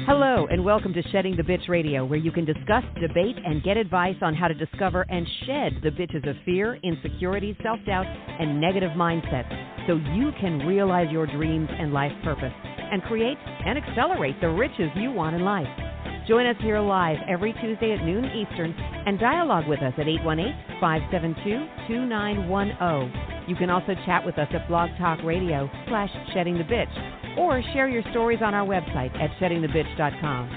Hello, and welcome to Shedding the Bitch Radio, where you can discuss, debate, and get advice on how to discover and shed the bitches of fear, insecurity, self-doubt, and negative mindsets so you can realize your dreams and life purpose and create and accelerate the riches you want in life. Join us here live every Tuesday at noon Eastern and dialogue with us at 818-572-2910. You can also chat with us at Blog Talk Radio /SheddingTheBitch or share your stories on our website at sheddingthebitch.com.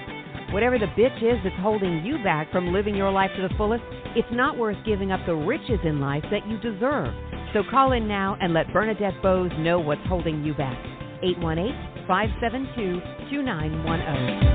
Whatever the bitch is that's holding you back from living your life to the fullest, it's not worth giving up the riches in life that you deserve. So call in now and let Bernadette Bowes know what's holding you back. 818-572-2910.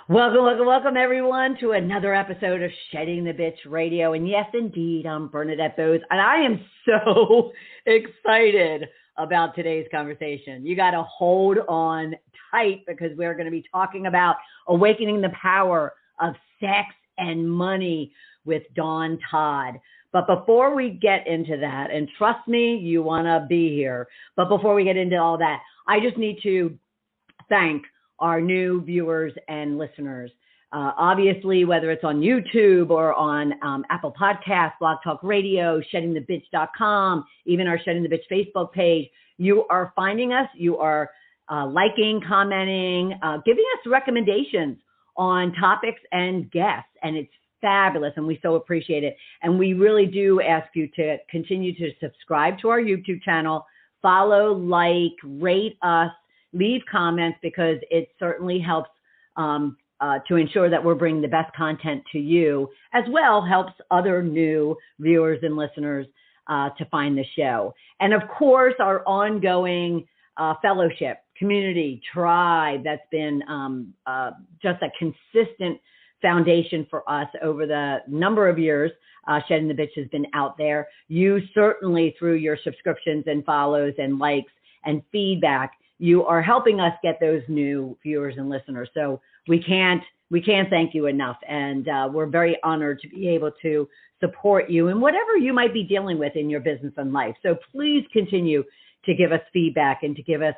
Welcome, everyone, to another episode of Shedding the Bitch Radio. And yes, indeed, I'm Bernadette Bowes, and I am so excited about today's conversation. You got to hold on tight because we're going to be talking about awakening the power of sex and money with of.Dawn, Todd. But before we get into that, and trust me, you want to be here, but before we get into all that, I just need to thank our new viewers and listeners. Obviously, whether it's on YouTube or on Apple Podcasts, Blog Talk Radio, sheddingthebitch.com, even our Shedding the Bitch Facebook page, you are finding us, you are liking, commenting, giving us recommendations on topics and guests, and it's fabulous, and we so appreciate it. And we really do ask you to continue to subscribe to our YouTube channel, follow, like, rate us, leave comments, because it certainly helps to ensure that we're bringing the best content to you, as well helps other new viewers and listeners to find the show. And of course, our ongoing fellowship, community, tribe, that's been just a consistent foundation for us over the number of years Shedding the Bitch has been out there. You certainly, through your subscriptions and follows and likes and feedback, you are helping us get those new viewers and listeners. So we can't thank you enough. And we're very honored to be able to support you in whatever you might be dealing with in your business and life. So please continue to give us feedback and to give us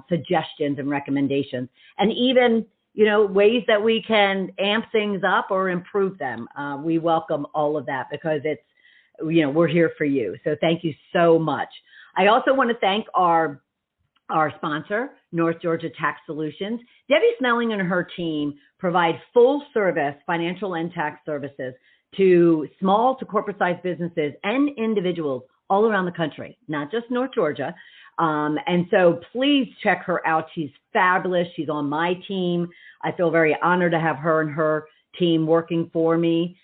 suggestions and recommendations, and even, ways that we can amp things up or improve them. We welcome all of that because it's, we're here for you. So thank you so much. I also want to thank our sponsor, North Georgia Tax Solutions. Debbie Snelling and her team provide full service financial and tax services to small to corporate sized businesses and individuals all around the country, not just North Georgia. And so please check her out. She's fabulous. She's on my team. I feel very honored to have her and her team working for me.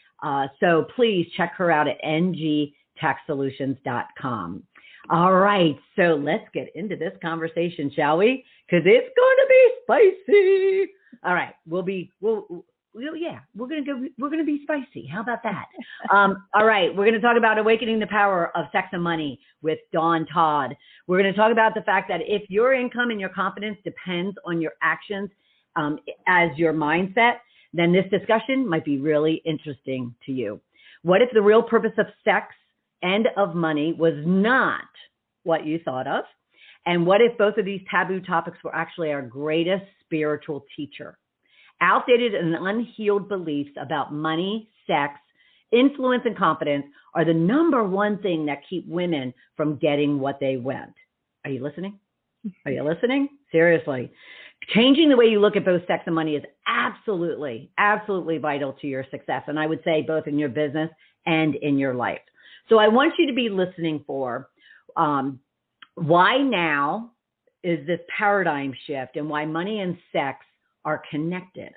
So please check her out at ngtaxsolutions.com. All right, so let's get into this conversation, shall we? Because it's going to be spicy. All right, we're going to be spicy. How about that? All right, we're going to talk about awakening the power of sex and money with of.Dawn, Todd. We're going to talk about the fact that if your income and your confidence depends on your actions as your mindset, then this discussion might be really interesting to you. What if the real purpose of sex and of money was not what you thought of? And what if both of these taboo topics were actually our greatest spiritual teacher? Outdated and unhealed beliefs about money, sex, influence, and confidence are the number one thing that keep women from getting what they want. Are you listening? Are you listening? Seriously. Changing the way you look at both sex and money is absolutely, absolutely vital to your success. And I would say both in your business and in your life. So I want you to be listening for why now is this paradigm shift and why money and sex are connected.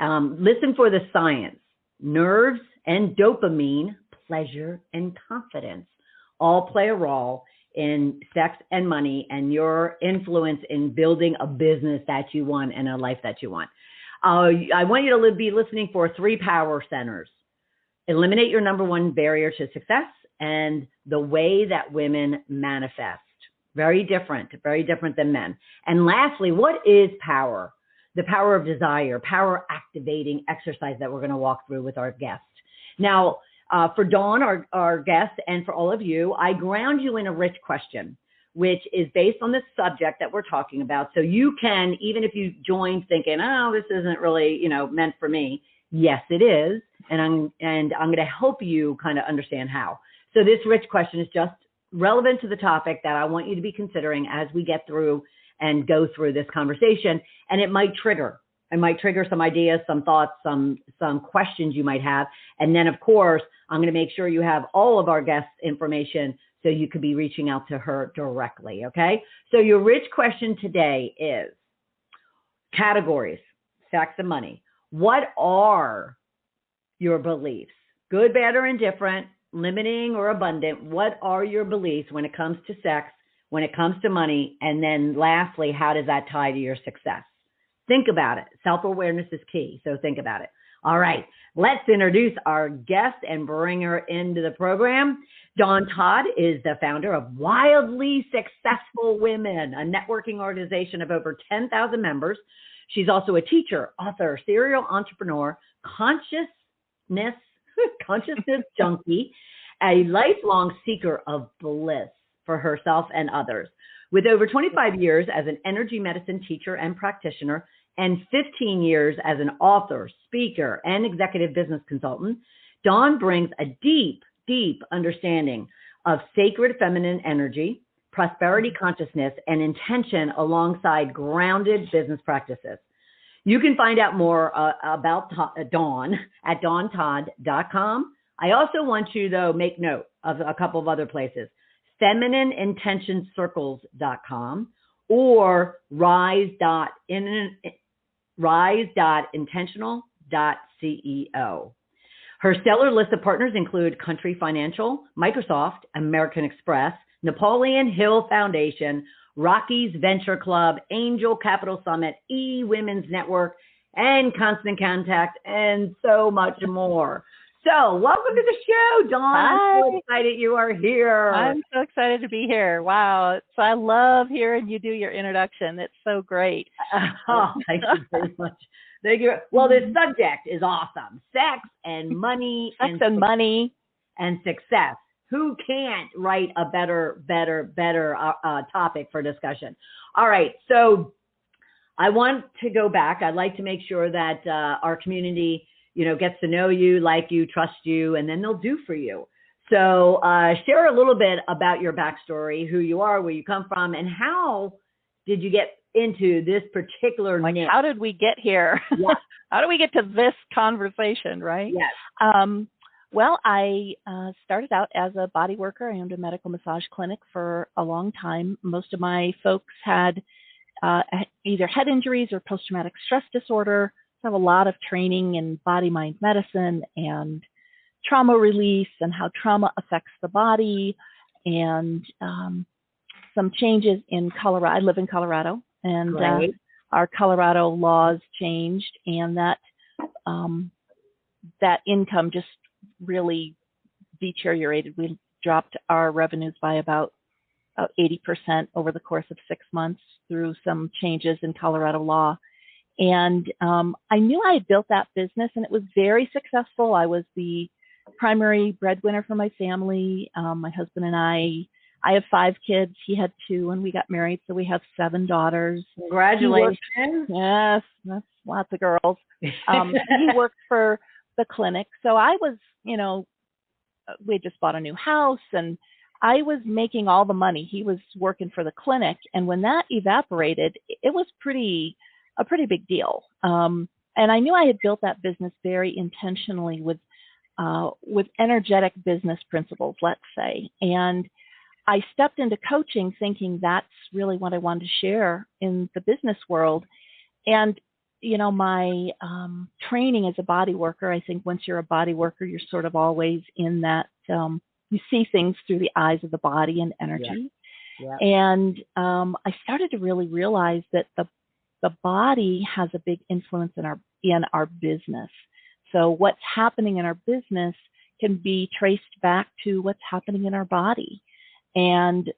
Listen for the science. Nerves and dopamine, pleasure and confidence all play a role in sex and money and your influence in building a business that you want and a life that you want. I want you to be listening for 3 power centers. Eliminate your number one barrier to success and the way that women manifest. Very different than men. And lastly, what is power? The power of desire, power activating exercise that we're going to walk through with our guest. Now, for Dawn, our guest, and for all of you, I ground you in a rich question. which is based on the subject that we're talking about. So you can, even if you joined thinking, oh, this isn't really, meant for me. Yes, it is. And I'm going to help you kind of understand how. So this rich question is just relevant to the topic that I want you to be considering as we get through and go through this conversation. And it might trigger some ideas, some thoughts, some questions you might have. And then, of course, I'm going to make sure you have all of our guests' information so you could be reaching out to her directly, okay? So your rich question today is categories, sex and money. What are your beliefs? Good, bad, or indifferent, limiting or abundant? What are your beliefs when it comes to sex, when it comes to money? And then lastly, how does that tie to your success? Think about it. Self-awareness is key, so think about it. All right, let's introduce our guest and bring her into the program. Dawn Todd is the founder of Wildly Successful Women, a networking organization of over 10,000 members. She's also a teacher, author, serial entrepreneur, consciousness junkie, a lifelong seeker of bliss for herself and others. With over 25 years as an energy medicine teacher and practitioner, and 15 years as an author, speaker, and executive business consultant, Dawn brings a deep, deep understanding of sacred feminine energy, prosperity consciousness, and intention alongside grounded business practices. You can find out more about Dawn at dawntodd.com. I also want you, though, make note of a couple of other places. FeminineIntentionCircles.com or rise.intentional.ceo. Her stellar list of partners include Country Financial, Microsoft, American Express, Napoleon Hill Foundation, Rockies Venture Club, Angel Capital Summit, Women's Network, and Constant Contact, and so much more. So welcome to the show, Dawn. Hi. I'm so excited you are here. I'm so excited to be here. Wow. So I love hearing you do your introduction. It's so great. Oh, thank you very much. Thank you. Well, this subject is awesome. Sex and money. Sex and money. And success. Who can't write a better topic for discussion? All right. So I want to go back. I'd like to make sure that our community gets to know you, like you, trust you, and then they'll do for you. So share a little bit about your backstory, who you are, where you come from, and how did you get into this particular niche? How did we get here? Yeah. How do we get to this conversation, right? Yes. Well, I started out as a body worker. I owned a medical massage clinic for a long time. Most of my folks had either head injuries or post-traumatic stress disorder. I have a lot of training in body-mind medicine and trauma release and how trauma affects the body, and some changes in Colorado. I live in Colorado, and our Colorado laws changed, and that income just really deteriorated. We dropped our revenues by about 80% over the course of 6 months through some changes in Colorado law. And I knew I had built that business, and it was very successful. I was the primary breadwinner for my family. My husband and I have 5 kids. He had 2, and we got married, so we have 7 daughters. Congratulations. Yes, that's lots of girls. He worked for the clinic. So I was, we had just bought a new house, and I was making all the money. He was working for the clinic. And when that evaporated, it was a pretty big deal. And I knew I had built that business very intentionally with energetic business principles, let's say. And I stepped into coaching thinking that's really what I wanted to share in the business world. And, my training as a body worker, I think once you're a body worker, you're sort of always in that, you see things through the eyes of the body and energy. Yeah. Yeah. And I started to really realize that the body has a big influence in our business. So what's happening in our business can be traced back to what's happening in our body. And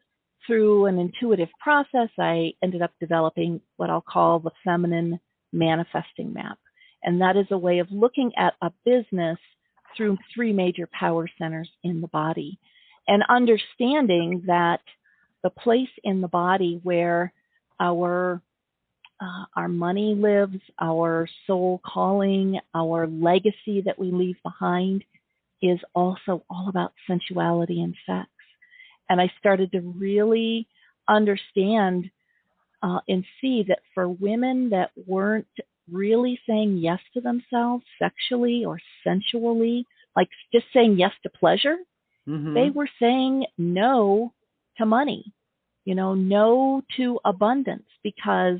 through an intuitive process, I ended up developing what I'll call the feminine manifesting map. And that is a way of looking at a business through 3 major power centers in the body, and understanding that the place in the body where our money lives, our soul calling, our legacy that we leave behind is also all about sensuality and sex. And I started to really understand and see that for women that weren't really saying yes to themselves sexually or sensually, like just saying yes to pleasure, they were saying no to money, no to abundance, because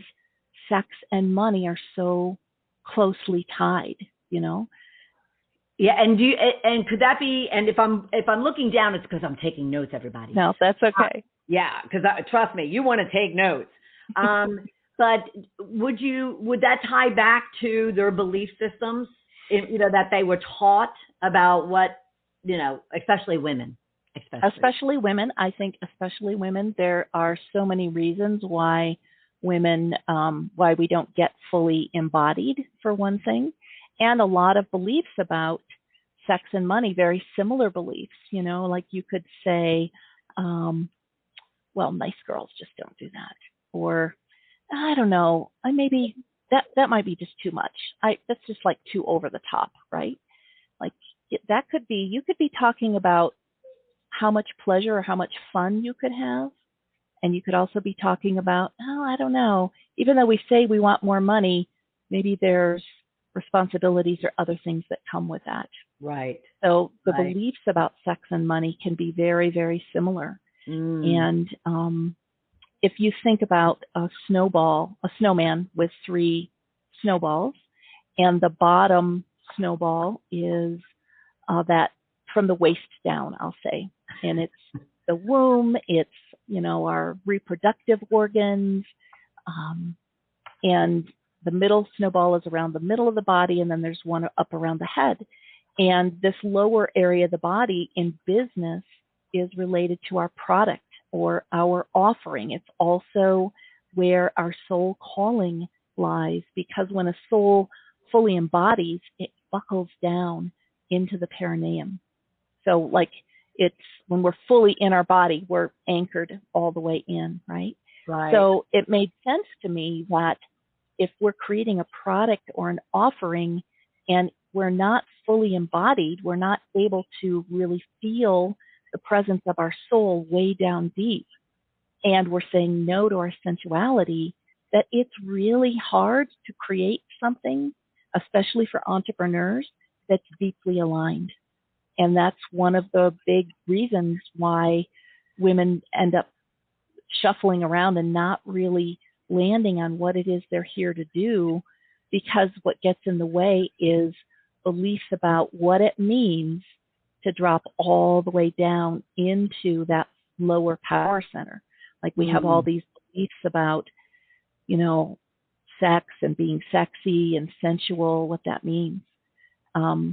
sex and money are so closely tied, Yeah, and could that be? And if I'm looking down, it's because I'm taking notes, everybody. No, that's okay. Yeah, because trust me, you want to take notes. But would that tie back to their belief systems? That they were taught about what, especially women. Especially women. I think especially women. There are so many reasons why women, why we don't get fully embodied, for one thing, and a lot of beliefs about sex and money, very similar beliefs. Like you could say, well, nice girls just don't do that, or I don't know, maybe that might be just too much. That's just like too over the top, right? Like that could be, you could be talking about how much pleasure or how much fun you could have. And you could also be talking about, I don't know, even though we say we want more money, maybe there's responsibilities or other things that come with that. Right. So the beliefs about sex and money can be very, very similar. And if you think about a snowman with 3 snowballs, and the bottom snowball is that from the waist down, I'll say, and it's the womb, it's, our reproductive organs, and the middle snowball is around the middle of the body, and then there's one up around the head. And this lower area of the body in business is related to our product or our offering. It's also where our soul calling lies, because when a soul fully embodies, it buckles down into the perineum. So like it's when we're fully in our body, we're anchored all the way in, right? Right. So it made sense to me that if we're creating a product or an offering and we're not fully embodied, we're not able to really feel the presence of our soul way down deep, and we're saying no to our sensuality, that it's really hard to create something, especially for entrepreneurs, that's deeply aligned. And that's one of the big reasons why women end up shuffling around and not really landing on what it is they're here to do, because what gets in the way is beliefs about what it means to drop all the way down into that lower power center. Like we have all these beliefs about, sex and being sexy and sensual, what that means. I'll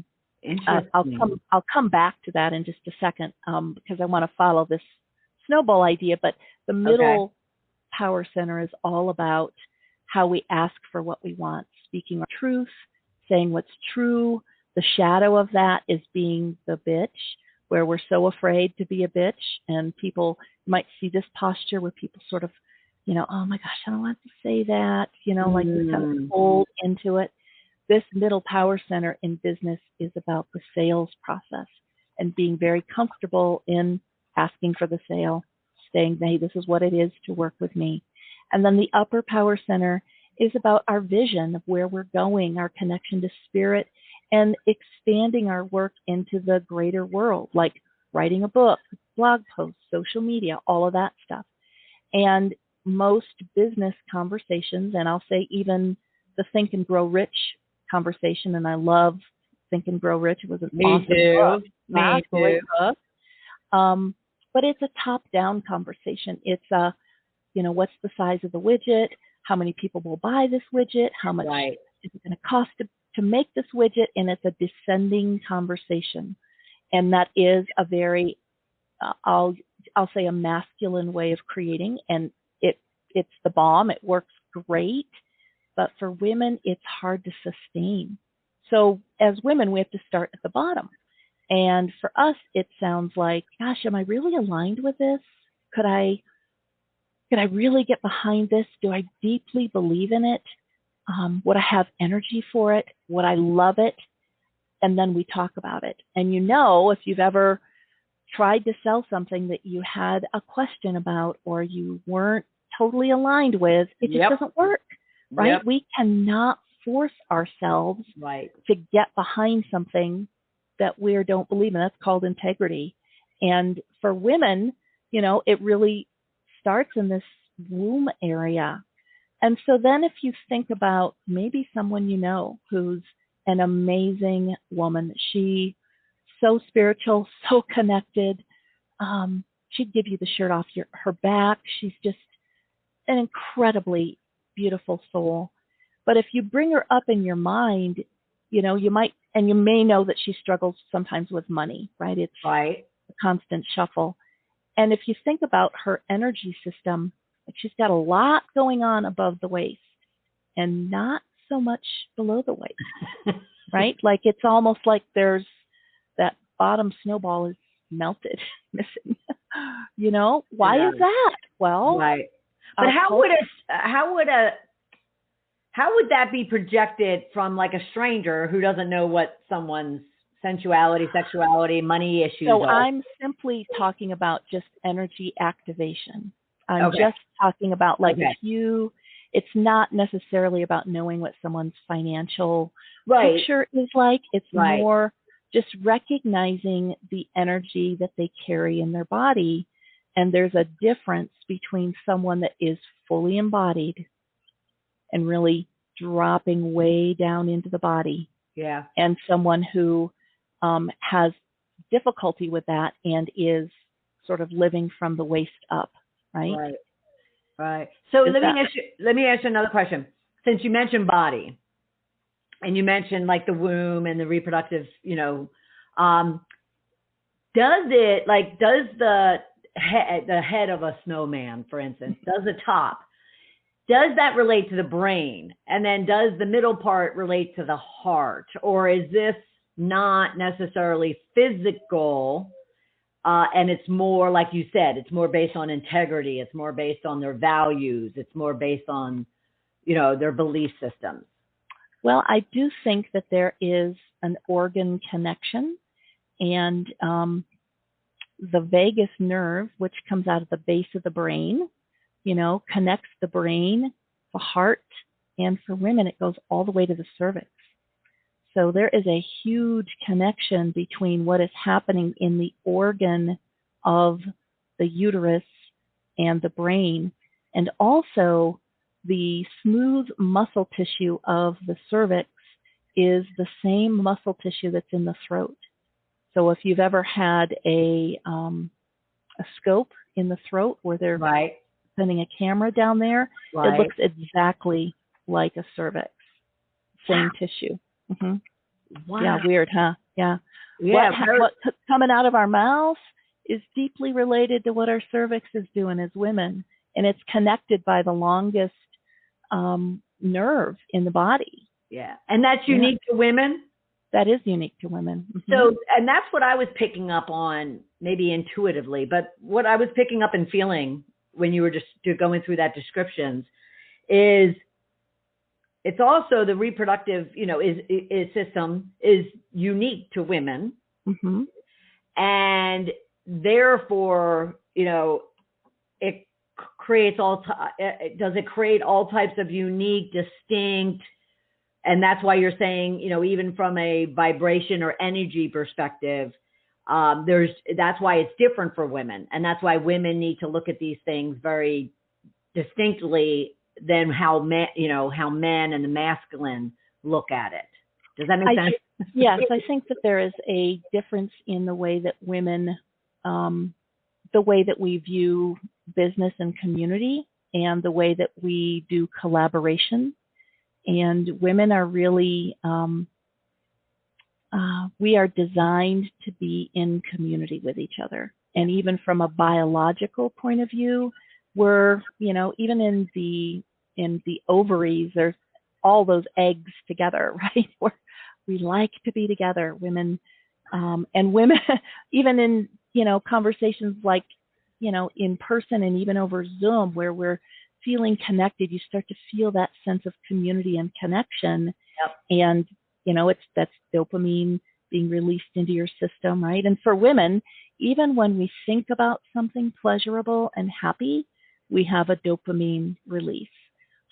come back to that in just a second, because I want to follow this snowball idea. But the middle power center is all about how we ask for what we want, speaking our truth, saying what's true. The shadow of that is being the bitch, where we're so afraid to be a bitch, and people might see this posture where people sort of, oh my gosh, I don't want to say that, like we kind of hold into it. This middle power center in business is about the sales process and being very comfortable in asking for the sale, saying, hey, this is what it is to work with me. And then the upper power center is about our vision of where we're going, our connection to spirit, and expanding our work into the greater world, like writing a book, blog posts, social media, all of that stuff. And most business conversations, and I'll say even the Think and Grow Rich conversation, and I love Think and Grow Rich. It was an awesome book. Me too. Book. But it's a top-down conversation. It's what's the size of the widget? How many people will buy this widget? How much is it going to cost to make this widget? And it's a descending conversation. And that is a very, I'll say a masculine way of creating. And it's the bomb. It works great. But for women, it's hard to sustain. So as women, we have to start at the bottom. And for us, it sounds like, gosh, am I really aligned with this? Could I Could I really get behind this? Do I deeply believe in it? Would I have energy for it? Would I love it? And then we talk about it. And if you've ever tried to sell something that you had a question about or you weren't totally aligned with, it just doesn't work, right? Yep. We cannot force ourselves to get behind something that we don't believe in. That's called integrity. And for women, it really starts in this womb area. And so then if you think about maybe someone who's an amazing woman, she so spiritual, so connected, she'd give you the shirt off her back. She's just an incredibly beautiful soul. But if you bring her up in your mind, you may know that she struggles sometimes with money, right? It's a constant shuffle. And if you think about her energy system, like she's got a lot going on above the waist and not so much below the waist, right? Like it's almost like there's that bottom snowball is melted, missing. Why is that? Well, but how would that be projected from like a stranger who doesn't know what someone's sensuality, sexuality, money issues are? I'm simply talking about just energy activation. I'm just talking about it's not necessarily about knowing what someone's financial picture is like. It's more just recognizing the energy that they carry in their body. And there's a difference between someone that is fully embodied and really dropping way down into the body. Yeah. And someone who has difficulty with that and is sort of living from the waist up, right? Right. So let me ask you another question. Since you mentioned body and you mentioned like the womb and the reproductive, does the head of a snowman, for instance, does that relate to the brain? And then does the middle part relate to the heart? Or is this not necessarily physical? And it's more, like you said, it's more based on integrity. It's more based on their values. It's more based on, their belief systems. Well, I do think that there is an organ connection, and the vagus nerve, which comes out of the base of the brain, connects the brain, the heart, and for women, it goes all the way to the cervix. So there is a huge connection between what is happening in the organ of the uterus and the brain, and also the smooth muscle tissue of the cervix is the same muscle tissue that's in the throat. So if you've ever had a scope in the throat where they're sending a camera down there, it looks exactly like a cervix, same tissue. Mm-hmm. Wow. Yeah, weird, huh? Yeah. What's coming out of our mouth is deeply related to what our cervix is doing as women, and it's connected by the longest nerve in the body. Yeah, and that's unique to women? That is unique to women. Mm-hmm. So, and that's what I was picking up on, maybe intuitively, but what I was picking up and feeling when you were just going through that descriptions is it's also the reproductive, system is unique to women. Mm-hmm. And therefore, it creates does it create all types of unique, distinct, and that's why you're saying, even from a vibration or energy perspective, that's why it's different for women. And that's why women need to look at these things very distinctly than how men and the masculine look at it. Does that make sense? Yes, I think that there is a difference in the way that women, the way that we view business and community, and the way that we do collaboration. And women are really, we are designed to be in community with each other. And even from a biological point of view, we're, even in the ovaries, there's all those eggs together, right? We like to be together, women, and women, even in, conversations like in person and even over Zoom where we're feeling connected, you start to feel that sense of community and connection. Yep. And, that's dopamine being released into your system, right? And for women, even when we think about something pleasurable and happy, we have a dopamine release.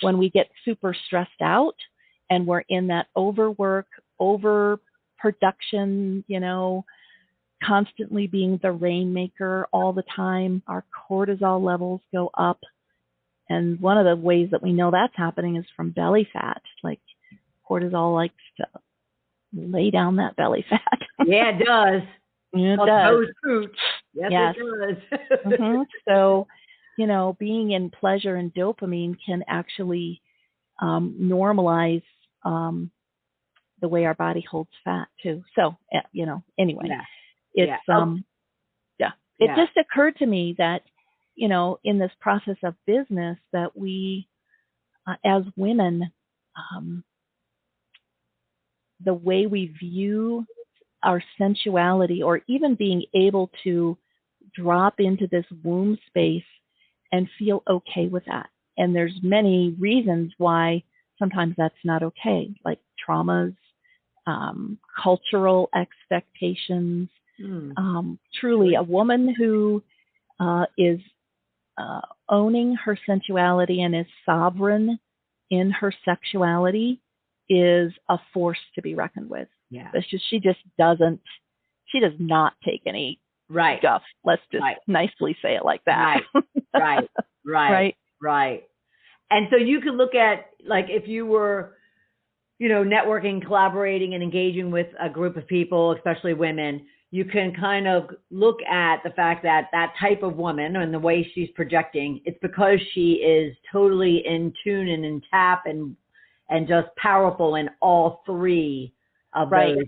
When we get super stressed out and we're in that overwork, overproduction, constantly being the rainmaker all the time, our cortisol levels go up. And one of the ways that we know that's happening is from belly fat. Like cortisol likes to lay down that belly fat. Yeah, it does. It does. Those fruits. Yes, yes. It does. Mm-hmm. So, being in pleasure and dopamine can actually normalize the way our body holds fat too. So, anyway, it's It just occurred to me that, in this process of business that we, as women, the way we view our sensuality, or even being able to drop into this womb space and feel okay with that. And there's many reasons why sometimes that's not okay, like traumas, cultural expectations. Truly, a woman who is owning her sensuality and is sovereign in her sexuality is a force to be reckoned with. Yeah. She does not take any guff. Let's just nicely say it like that. Right. And so you could look at, like, if you were, networking, collaborating, and engaging with a group of people, especially women, you can kind of look at the fact that that type of woman and the way she's projecting, it's because she is totally in tune and in tap and just powerful in all three of those.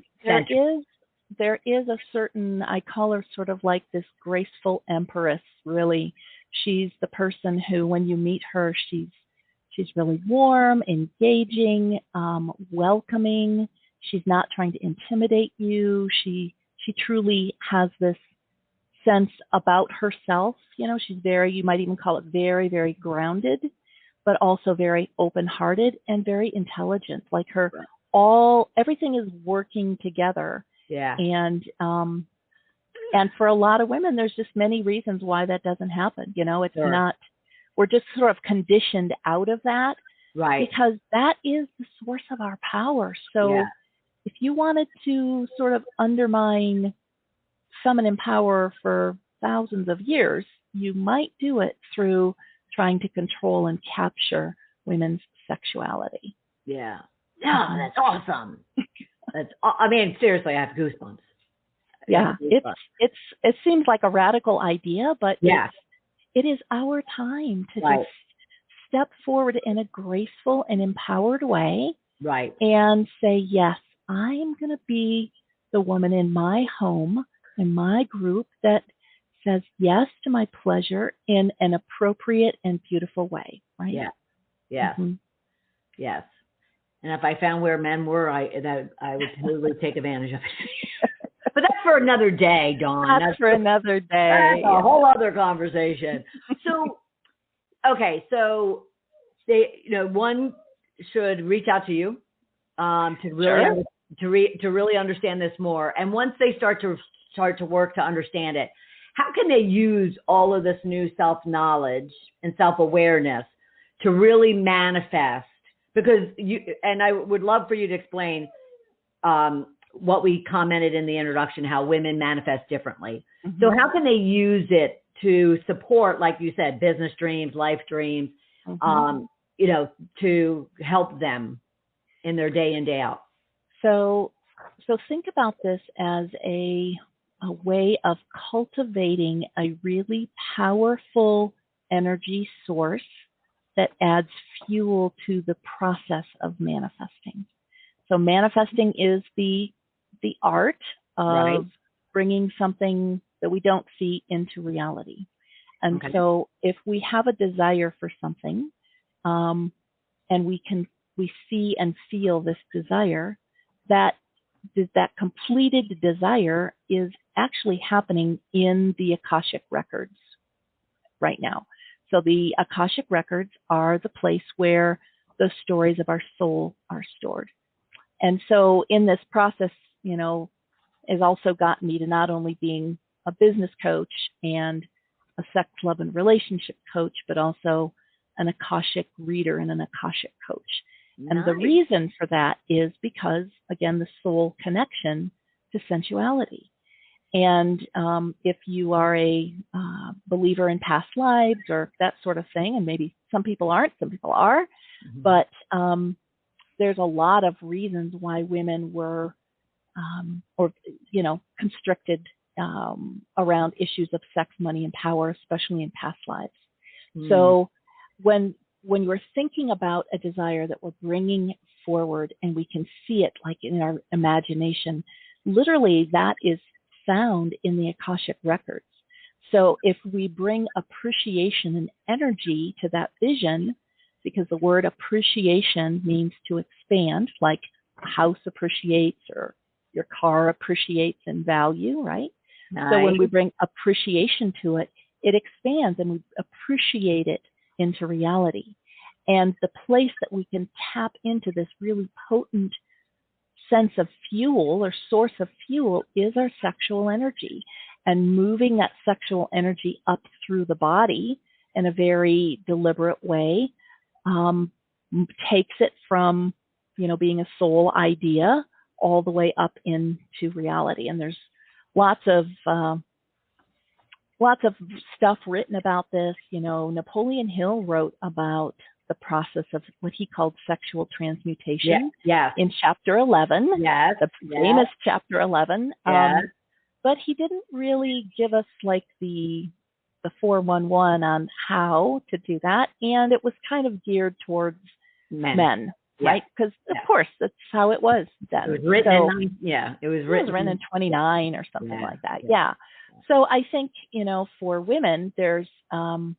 There is a certain, I call her sort of like this graceful empress, really. She's the person who, when you meet her, she's really warm, engaging, welcoming. She's not trying to intimidate you. She truly has this sense about herself. She's very, you might even call it very, very grounded, but also very open-hearted and very intelligent. Like everything is working together. Yeah. And for a lot of women, there's just many reasons why that doesn't happen. It's not, we're just sort of conditioned out of that. Right. Because that is the source of our power. So if you wanted to sort of undermine feminine power for thousands of years, you might do it through trying to control and capture women's sexuality. Yeah. Yeah, that's awesome. Seriously, I have goosebumps. Yeah, it seems like a radical idea, but it is our time to just step forward in a graceful and empowered way. Right. And say, yes, I am going to be the woman in my home, in my group, that says yes to my pleasure in an appropriate and beautiful way. Right? Yeah. Yes. Mm-hmm. Yes. And if I found where men were, I would totally take advantage of it. But that's for another day, Dawn. That's for another day. That's a whole other conversation. So, okay, so they, one should reach out to you to really understand this more. And once they start to work to understand it, how can they use all of this new self-knowledge and self-awareness to really manifest? Because I would love for you to explain what we commented in the introduction, how women manifest differently. Mm-hmm. So how can they use it to support, like you said, business dreams, life dreams, to help them in their day in, day out? So think about this as a way of cultivating a really powerful energy source that adds fuel to the process of manifesting. So manifesting is the art of bringing something that we don't see into reality. And so if we have a desire for something, and we see and feel this desire, that completed desire is actually happening in the Akashic records. right now. So the Akashic records are the place where the stories of our soul are stored. And so in this process, has also gotten me to not only being a business coach and a sex, love, and relationship coach, but also an Akashic reader and an Akashic coach. Nice. And the reason for that is because, again, the soul connection to sensuality. And if you are a believer in past lives or that sort of thing, and maybe some people aren't, some people are, but there's a lot of reasons why women were constricted around issues of sex, money, and power, especially in past lives. So when we're thinking about a desire that we're bringing forward and we can see it like in our imagination, literally that is found in the Akashic records. So if we bring appreciation and energy to that vision, because the word appreciation means to expand, like a house appreciates or your car appreciates in value, right? Nice. So when we bring appreciation to it, it expands and we appreciate it into reality. And the place that we can tap into this really potent sense of fuel or source of fuel is our sexual energy. And moving that sexual energy up through the body in a very deliberate way takes it from, being a soul idea all the way up into reality. And there's lots of stuff written about this. Napoleon Hill wrote about the process of what he called sexual transmutation in chapter 11, the famous chapter 11. But he didn't really give us like the 411 on how to do that. And it was kind of geared towards men. Right? Because, of course, that's how it was then. It was written it was written in 29 or something like that. Yeah. So I think, for women, there's, and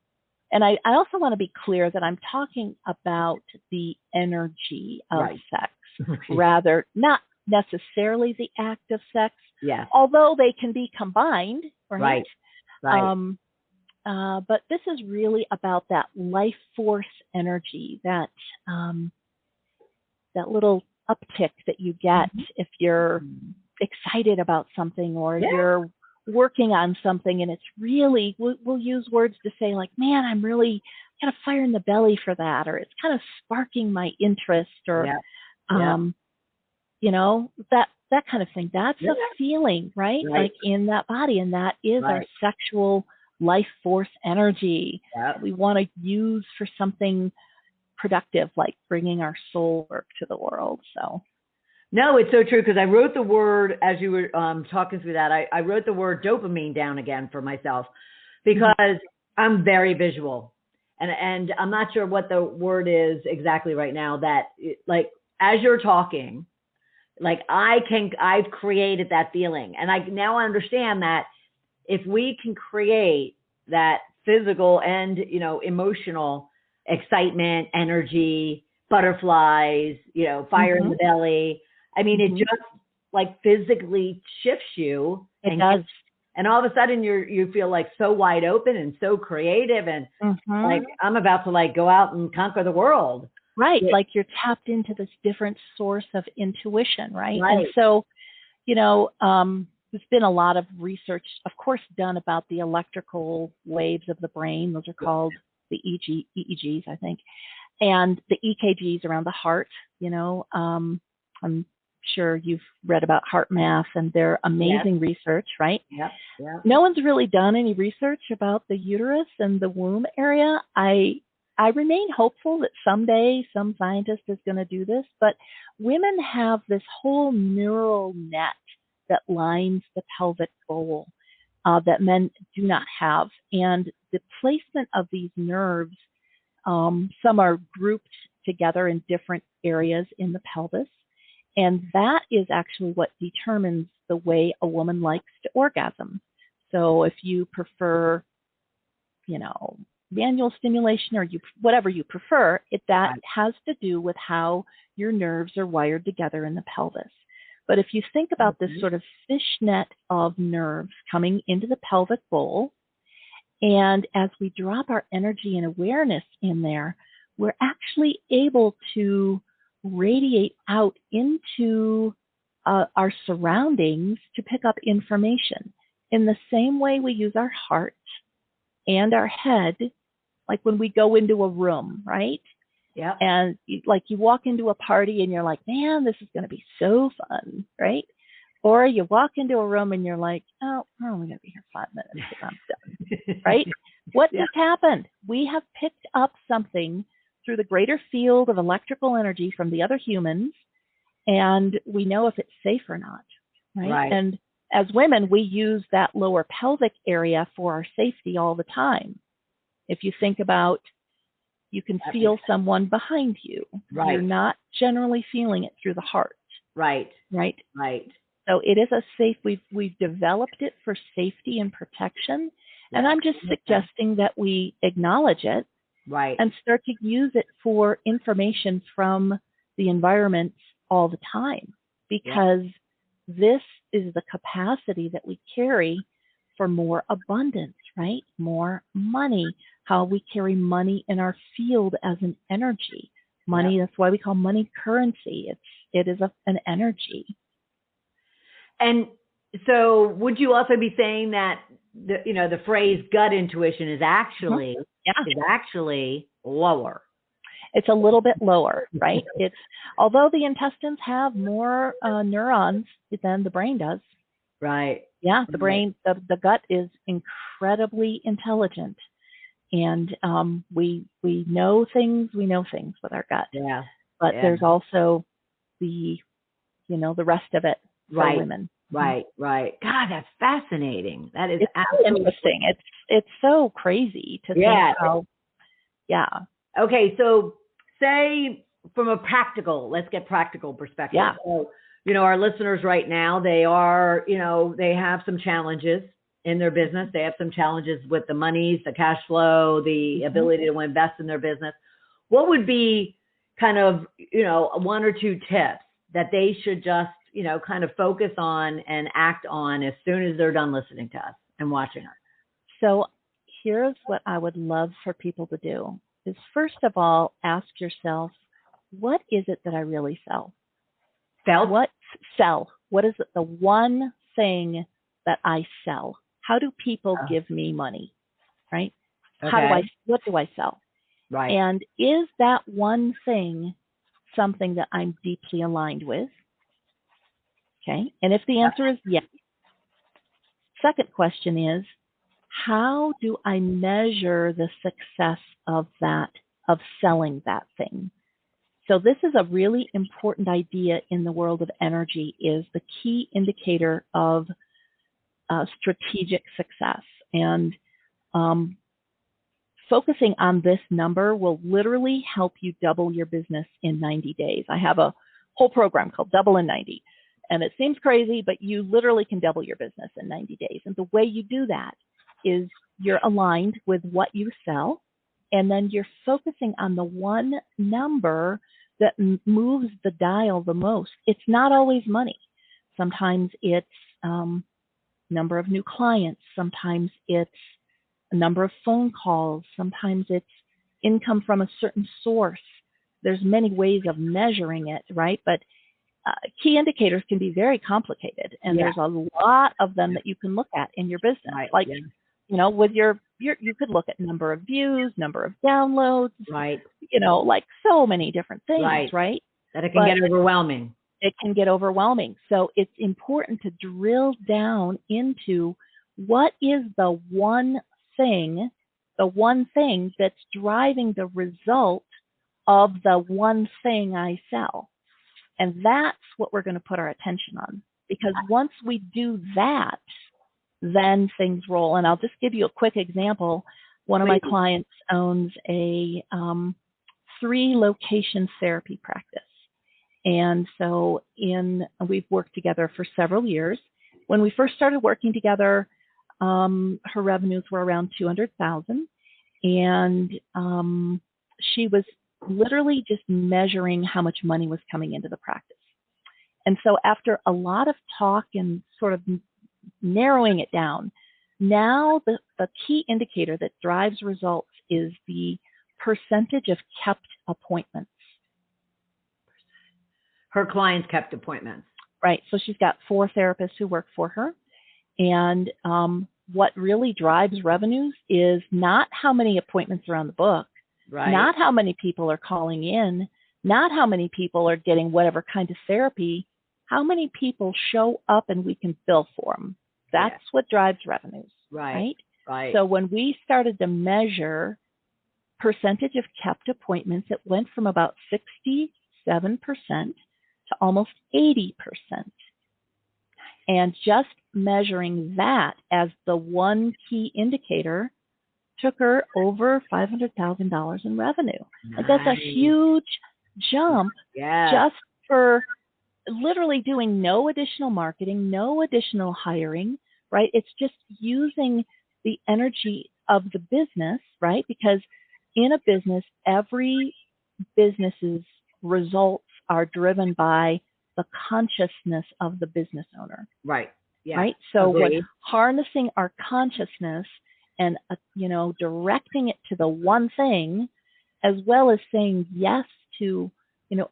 I also want to be clear that I'm talking about the energy of sex, rather not necessarily the act of sex, although they can be combined, right? But this is really about that life force energy, that little uptick that you get if you're excited about something or you're working on something, and it's really, we'll use words to say like, man, I'm really got a fire in the belly for that, or it's kind of sparking my interest, or that kind of thing. That's a feeling, right? Like in that body, and that is our sexual life force energy that we want to use for something productive, like bringing our soul work to the world. So no, it's so true, because I wrote the word, as you were talking through that, I wrote the word dopamine down again for myself, because I'm very visual, and I'm not sure what the word is exactly right now, that like as you're talking, like I've created that feeling, and I now understand that if we can create that physical and emotional excitement, energy, butterflies, fire in the belly. I mean, it just like physically shifts you. It does. And all of a sudden you feel like so wide open and so creative, and like I'm about to like go out and conquer the world. Right. Like you're tapped into this different source of intuition. Right. And so, there's been a lot of research, of course, done about the electrical waves of the brain. Those are called the EEGs, I think, and the EKGs around the heart. I'm sure you've read about heart math, and they're amazing research, right? No one's really done any research about the uterus and the womb area. I remain hopeful that someday some scientist is going to do this, but women have this whole neural net that lines the pelvic bowl that men do not have. And the placement of these nerves, some are grouped together in different areas in the pelvis. And that is actually what determines the way a woman likes to orgasm. So if you prefer, manual stimulation, or whatever you prefer, that has to do with how your nerves are wired together in the pelvis. But if you think about this sort of fishnet of nerves coming into the pelvic bowl, And as we drop our energy and awareness in there, we're actually able to radiate out into our surroundings to pick up information in the same way we use our heart and our head, like when we go into a room, right? Yeah. And you walk into a party and you're like, man, this is going to be so fun, right? Or you walk into a room and you're like, oh, we're only going to be here 5 minutes and I'm done, right? What just happened? We have picked up something through the greater field of electrical energy from the other humans, and we know if it's safe or not, right? And as women, we use that lower pelvic area for our safety all the time. If you think about, you can feel someone behind you. Right. You're not generally feeling it through the heart. Right. Right. Right. So it is a safe, we've developed it for safety and protection. Yeah. And I'm just suggesting that we acknowledge it. Right. And start to use it for information from the environment all the time, because this is the capacity that we carry for more abundance, right? More money, how we carry money in our field as an energy. Money, that's why we call money currency. It is an energy. And so would you also be saying that the phrase gut intuition is actually lower? It's a little bit lower, right? Although the intestines have more neurons than the brain does. Right. Yeah, the brain, the gut is incredibly intelligent, and we know things. We know things with our gut. Yeah. But there's also the rest of it for women. Right. Right. God, that's fascinating. That is absolutely interesting. It's so crazy to think how. Yeah. Okay, so say from a let's get practical perspective. Yeah. So, our listeners right now, they are, they have some challenges in their business. They have some challenges with the monies, the cash flow, the ability to invest in their business. What would be kind of, one or two tips that they should just, kind of focus on and act on as soon as they're done listening to us and watching us? So here's what I would love for people to do is, first of all, ask yourself, what is it that I really sell? What is it, the one thing that I sell? How do people give me money, right? Okay. What do I sell? Right. And is that one thing something that I'm deeply aligned with? Okay. And if the answer is yes, second question is, how do I measure the success of selling that thing? So this is a really important idea in the world of energy, is the key indicator of strategic success. And focusing on this number will literally help you double your business in 90 days. I have a whole program called Double in 90. And it seems crazy, but you literally can double your business in 90 days. And the way you do that is you're aligned with what you sell, and then you're focusing on the one number that moves the dial the most. It's not always money. Sometimes it's number of new clients. Sometimes it's a number of phone calls. Sometimes it's income from a certain source. There's many ways of measuring it, right? But key indicators can be very complicated, and there's a lot of them that you can look at in your business. Right. With you could look at number of views, number of downloads, right? Like so many different things, right? That it can get overwhelming. It can get overwhelming. So it's important to drill down into what is the one thing that's driving the result of the one thing I sell. And that's what we're going to put our attention on. Because once we do that, then things roll. And I'll just give you a quick example. One of my clients owns a 3-location therapy practice. And so we've worked together for several years. When we first started working together, her revenues were around $200,000. And she was literally just measuring how much money was coming into the practice. And so after a lot of talk and sort of narrowing it down, Now the key indicator that drives results is the percentage of kept appointments. Her clients kept appointments. Right. So she's got 4 therapists who work for her. And what really drives revenues is not how many appointments are on the book, right? Not how many people are calling in, not how many people are getting whatever kind of therapy, how many people show up and we can bill for them. That's what drives revenues. Right. So when we started to measure percentage of kept appointments, it went from about 67% to almost 80%. And just measuring that as the one key indicator took her over $500,000 in revenue. Nice. Like that's a huge jump just for literally doing no additional marketing, no additional hiring, right? It's just using the energy of the business, right? Because in a business, every business's results are driven by the consciousness of the business owner. Right. Yeah. Right. So we're harnessing our consciousness and, directing it to the one thing, as well as saying yes to,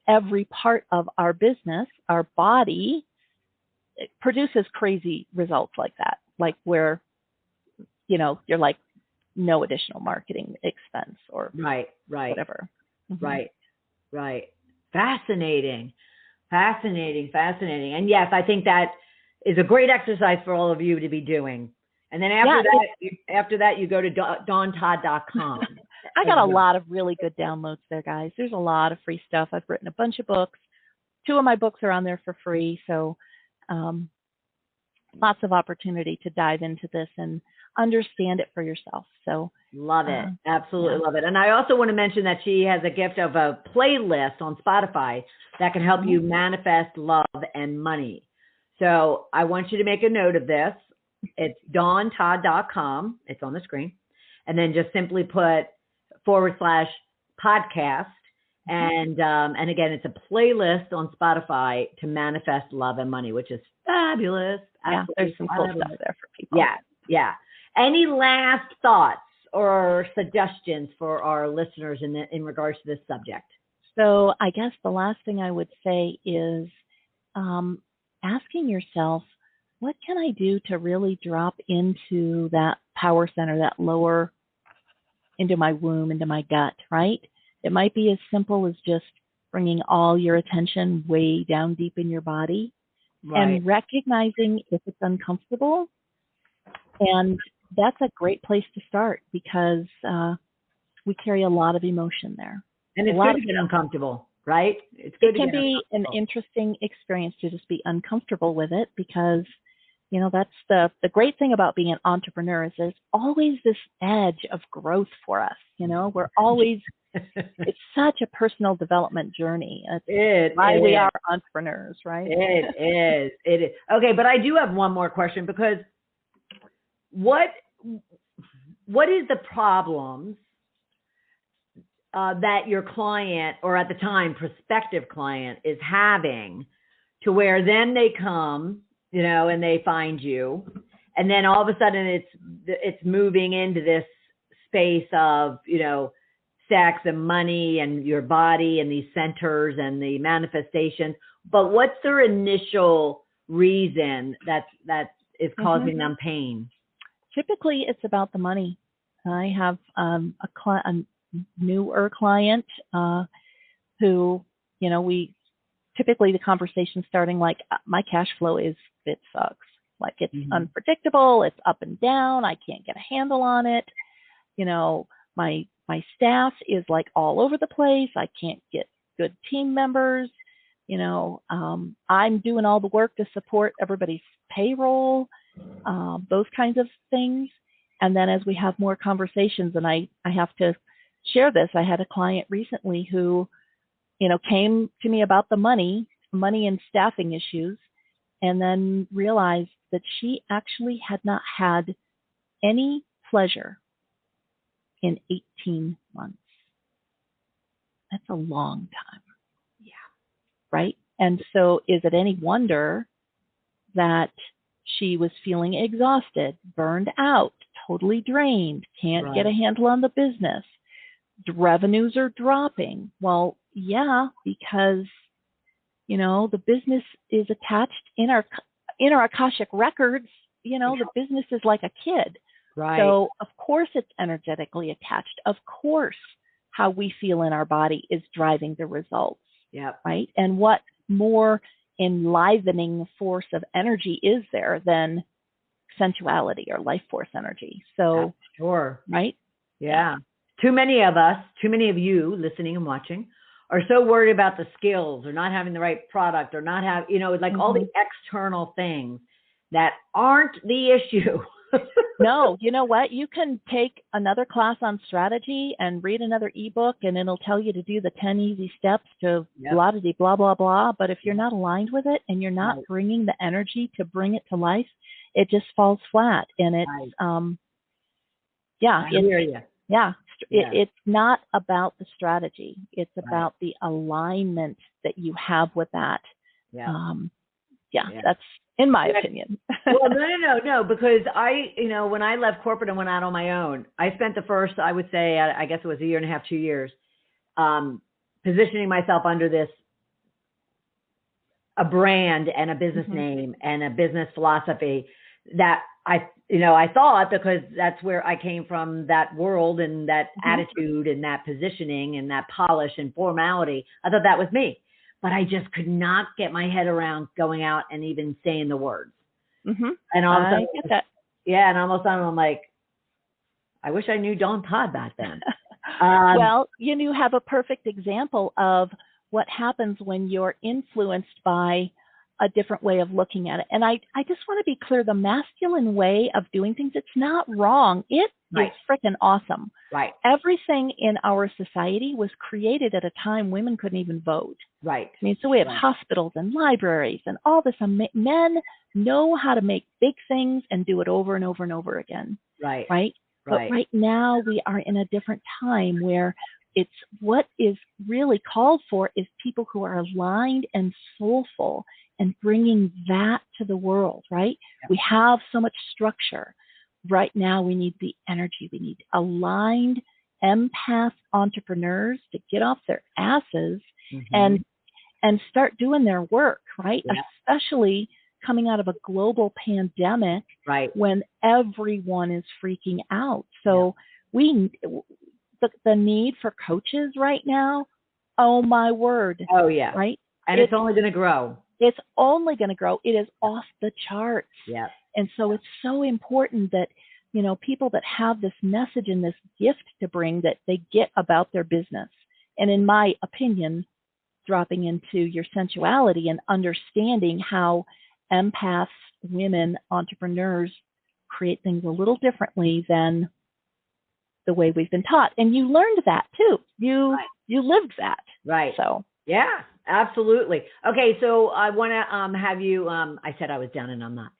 every part of our business, our body, it produces crazy results like that. Like where, you're like no additional marketing expense or whatever. Mm-hmm. Right. Fascinating. And yes, I think that is a great exercise for all of you to be doing. And then after that, you go to of.Dawn.com. I got a lot of really good downloads there, guys. There's a lot of free stuff. I've written a bunch of books. 2 of my books are on there for free. So lots of opportunity to dive into this and understand it for yourself. So love it. Absolutely love it. And I also want to mention that she has a gift of a playlist on Spotify that can help you manifest love and money. So I want you to make a note of this. It's DawnTodd.com. It's on the screen. And then just simply put /podcast. And again, it's a playlist on Spotify to manifest love and money, which is fabulous. Yeah, there's some cool stuff there for people. Yeah. Any last thoughts or suggestions for our listeners in regards to this subject? So I guess the last thing I would say is asking yourself, what can I do to really drop into that power center, that lower, into my womb, into my gut, right? It might be as simple as just bringing all your attention way down deep in your body and recognizing if it's uncomfortable. And that's a great place to start because we carry a lot of emotion there. And it's good to get uncomfortable, right? It's good. It can be an interesting experience to just be uncomfortable with it because, that's the great thing about being an entrepreneur is there's always this edge of growth for us. We're always, it's such a personal development journny. It's why we are entrepreneurs, right? It is. Okay, but I do have one more question because what is the problems that your client, or at the time prospective client, is having to where then they come, and they find you, and then all of a sudden it's moving into this space of, sex and money and your body and these centers and the manifestation. But what's their initial reason that is causing them pain? Typically, it's about the money. I have a newer client who, we typically the conversation starting like my cash flow it sucks. Like it's unpredictable. It's up and down. I can't get a handle on it. My staff is like all over the place. I can't get good team members. I'm doing all the work to support everybody's payroll, those kinds of things. And then as we have more conversations, and I have to share this, I had a client recently who, came to me about the money and staffing issues, and then realized that she actually had not had any pleasure in 18 months. That's a long time. Yeah. Right? And so is it any wonder that She was feeling exhausted, burned out, totally drained, can't get a handle on the business. Revenues are dropping. Well, yeah, because, the business is attached in our Akashic records. The business is like a kid. Right. So, of course, it's energetically attached. Of course, how we feel in our body is driving the results. Yep. Right. And what more enlivening force of energy is there than sensuality or life force energy? So, sure. Right. Yeah. Too many of us, too many of you listening and watching are so worried about the skills or not having the right product or not have, all the external things that aren't the issue. No, you know what? You can take another class on strategy and read another ebook, and it'll tell you to do the 10 easy steps to blah, blah, blah, blah. But if you're not aligned with it and you're not bringing the energy to bring it to life, it just falls flat. And it's, I hear you. Yeah. It's not about the strategy. It's about the alignment that you have with that. That's in my opinion. Well, no, because when I left corporate and went out on my own, I spent the first, I would say, I guess it was a year and a half, 2 years, positioning myself under a brand and a business name and a business philosophy that I thought, because that's where I came from, that world and that attitude and that positioning and that polish and formality, I thought that was me. But I just could not get my head around going out and even saying the words. And all of a sudden, and all of a sudden I'm like, I wish I knew Dawn Todd back then. Well, you have a perfect example of what happens when you're influenced by a different way of looking at it. And I just want to be clear, the masculine way of doing things, it's not wrong. It is freaking awesome. Right. Everything in our society was created at a time women couldn't even vote. Right. I mean, so we have hospitals and libraries and all this. Men know how to make big things and do it over and over and over again. Right. Right. But right now we are in a different time where it's what is really called for is people who are aligned and soulful and bringing that to the world, right? Yep. We have so much structure. Right now, we need the energy. We need aligned empath entrepreneurs to get off their asses and start doing their work, right? Yeah. Especially coming out of a global pandemic when everyone is freaking out. So the need for coaches right now, oh my word. Oh, yeah. Right? And it's only going to grow. It's only going to grow. It is off the charts. Yeah. And so it's so important that, people that have this message and this gift to bring, that they get about their business. And in my opinion, dropping into your sensuality and understanding how empaths, women, entrepreneurs create things a little differently than the way we've been taught. And you learned that too. You lived that. Right. So. Yeah, absolutely. Okay, so I want to have you. I said I was down, and I'm not.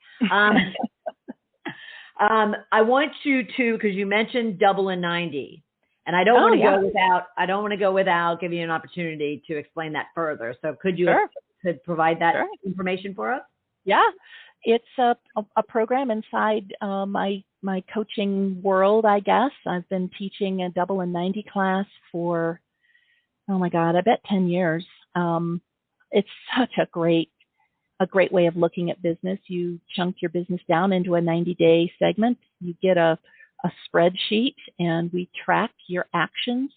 I want you to, because you mentioned double and 90, and I don't want to go without. I don't want to go without giving you an opportunity to explain that further. So could you could provide that information for us? Yeah, it's a program inside my coaching world, I guess. I've been teaching a double and 90 class for, oh my God, I bet 10 years. It's such a great way of looking at business. You chunk your business down into a 90-day segment. You get a spreadsheet, and we track your actions,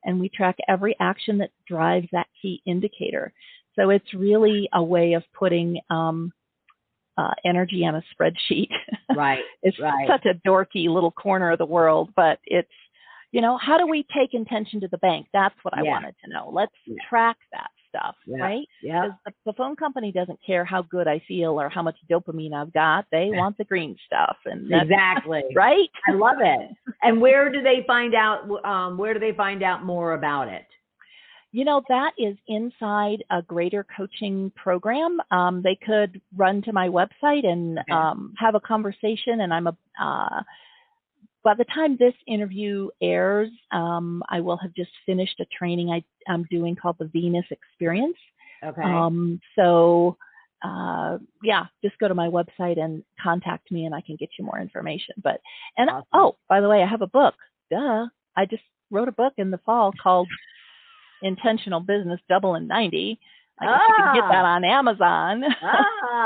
and we track every action that drives that key indicator. So it's really a way of putting energy on a spreadsheet. Right. It's such a dorky little corner of the world, but it's, how do we take intention to the bank? That's what I wanted to know. Let's track that stuff, right? Yeah. Because the phone company doesn't care how good I feel or how much dopamine I've got. They want the green stuff. And exactly. Right? I love it. And where do they find out? Where do they find out more about it? That is inside a greater coaching program. They could run to my website and have a conversation. And by the time this interview airs, I will have just finished a training I'm doing called the Venus Experience. Okay. So just go to my website and contact me and I can get you more information. Awesome. Oh, by the way, I have a book. Duh. I just wrote a book in the fall called Intentional Business Double in 90. I guess you can get that on Amazon.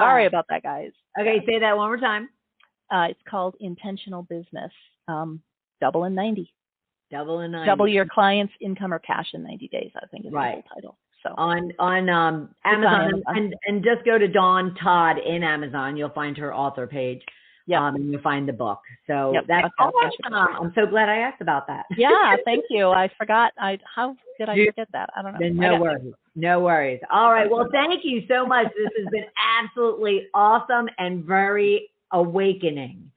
Sorry about that, guys. Okay, say that one more time. It's called Intentional Business Double in 90. Double in 90. Double your client's income or cash in 90 days, I think is the whole title. So on Amazon, and just go to Dawn Todd in Amazon. You'll find her author page. And you'll find the book. So that's awesome. I'm so glad I asked about that. Yeah, thank you. I forgot. How did I forget that? I don't know. No worries. All right. Well, thank you so much. This has been absolutely awesome and very awakening.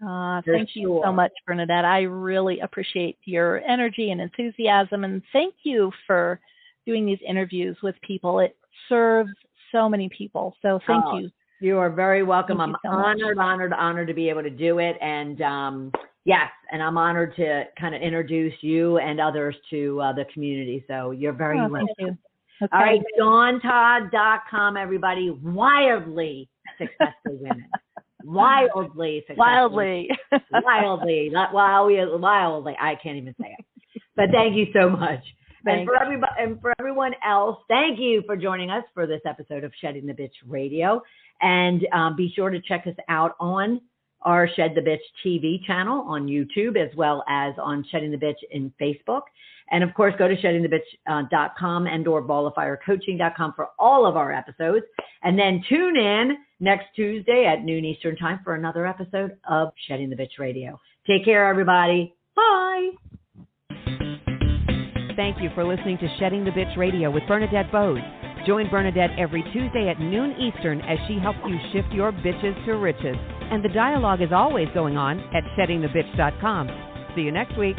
Thank you so much, Bernadette. I really appreciate your energy and enthusiasm. And thank you for doing these interviews with people. It serves so many people. So thank you. You are very welcome. I'm so honored to be able to do it. And yes, and I'm honored to kind of introduce you and others to the community. So you're very welcome. Thank you. Okay. All right, DawnTodd.com, everybody. Wildly successful women. Wildly successful. Wildly. I can't even say it. But thank you so much. And for everyone else, thank you for joining us for this episode of Shedding the Bitch Radio. And be sure to check us out on our Shed the Bitch TV channel on YouTube, as well as on Shedding the Bitch in Facebook. And of course, go to sheddingthebitch.com and or balloffirecoaching.com for all of our episodes. And then tune in next Tuesday at noon Eastern time for another episode of Shedding the Bitch Radio. Take care, everybody. Bye. Thank you for listening to Shedding the Bitch Radio with Bernadette Bose. Join Bernadette every Tuesday at noon Eastern as she helps you shift your bitches to riches. And the dialogue is always going on at sheddingthebitch.com. See you next week.